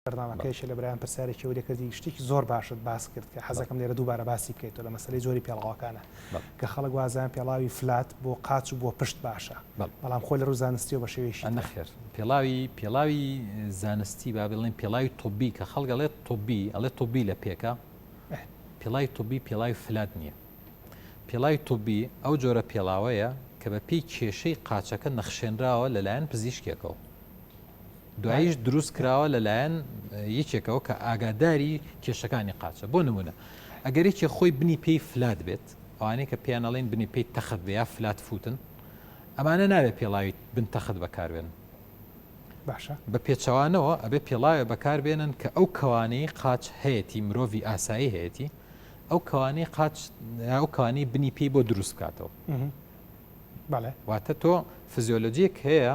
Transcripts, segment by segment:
بەرنامەکەیش لە برایان پرسیارێکی وەرێکردی شتێکی زۆر باشت باس کرد کە حەزەکەم لێرە دووبارە باسی بکەیتەوە لە مەسەلەی زۆری پێڵاوەکانە کە خەڵک وازیان پێڵاوی فلات بۆ قاچ و بۆ پشت باشە بەڵام خۆی لە ڕوو زانستیەوە بە شێوەیەشی نەخێر پێڵاوی زانستی با بڵێن پێڵاوی تۆبی کە خەڵک ئەڵێت تۆبی ئەڵێت تۆبی لە پێکە پێڵاوی تۆبی پێڵاوی فلات نییە پێڵاوی تۆبی ئەو جۆرە پێڵاوەیە کە بە پێی کێشەی قاچەکە نەخشێنراوە لەلایەن پزیشکێکەوە دواییش دروست کراوە لەلایەن یەکێکەوە کە ئاگاداری کێشەکانی قاچە بۆ نمونە ئەگەرێکی خۆی بنی پێی فلات بێت ئەوانەیە کە پێیانەڵێن بنی پێی تەخت بێ یا فلات فوتن ئەمانە ناوێت پێڵاوی بن تەخت بەکاربێن باشە بە پێچەوانەوە ئەبێ پێڵاوێ بەکاربێنن کە ئەو کەوانەی قاچ هەیەی مرۆڤی ئاسایی هەیەی ئەو کەوانەی قاچ ئەو کەوانەی بنی پێی بۆ دروست بکاتەوە واتە تۆ فزیۆلۆجیەک هەیە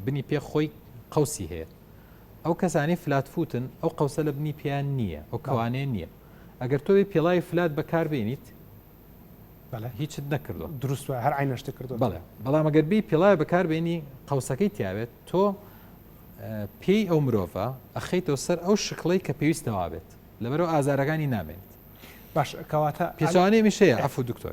بنی پێ خۆی قوسی هەیە ئەو کەسانی فلاتفوتن ئەو قوسە لە بنی پێیان نییە ئەو کەوانەیە نییە ئەگەر تۆ پێڵاوی فلات بەکاربێنیت هیچت نەکردو دروست هەر عینەشتە کردو بەڵام ئەگەر بی پێڵاوی بەکاربێنی قوسەکەی تیاوێت تۆ پێی ئەو مرۆڤە ئەخەیتەوە سەر ئەو شکڵی کە پێویستەوە بێت لەبەرەوە ئازارەکانی نامێنێت باش کەواتە پێچوانەی میشەیە عفو دکتۆر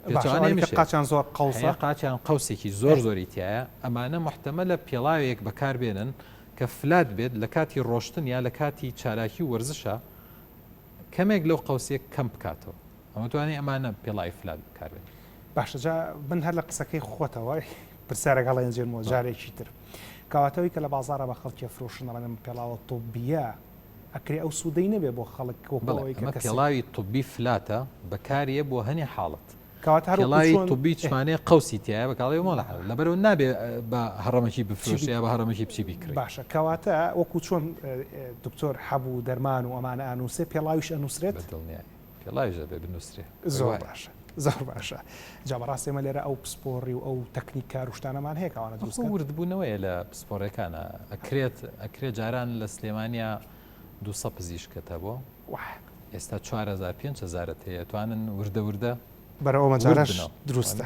قاچان زۆر قوسە قاچیان قوسێکی زۆر زۆری تایە ئەمانە محتەمەلە پێڵاوێک بەکاربێنن کە فلات بێت لە کاتی ڕۆشتن یا لە کاتی چالاکی و وەرزشە کەمێک لەو قوسێک کەم بکاتەوە ئەمە توانێت ئەمانە پێڵاوی فلات بکاربێن باشە جا بن هەر لە قسەکەی خۆتەوە پرسیارێک هەڵێنجێنەوە جارێکی تر کەواتەوەی کە لە بازارە بە خەڵکی فرۆشن ئەڵێن پێڵاوە تۆبیە ئەکرێ ئەو سوودەی نەبێ بۆ خەڵک پێڵاوی توبی فلاتە بەکاریە بۆ هەنێ حاڵت پێڵاوی توبی چمانەیە قوسی تایە بەکڵی مۆڵە لەبەرەوە نابێ بە هەڕەمەکی بفرۆشیە بە هەڕەمەکی بچی بیکرێت باشە کەواتە وەکو چۆن دکتۆر حەبوو دەرمان و ئەمانە ئانووسێ پێڵاویش ئەنووسرێت پێڵاویش دەبێ بنووسێت زۆر باشە زۆر باشە جابڕاستی ئێمە لێرە ئەو پسپۆڕی و ئەو تەکنیکار وشتانەمان هەیە کەوانە دروست وردبوونەوەیە لە پسپۆڕەکانە ئەکرێت جاران لە سلێمانیا 200 پزیشکەتە بۆ ئێستا 4,000 5,000 هەیە توانن وردە بەرەوە مەجارش دروستە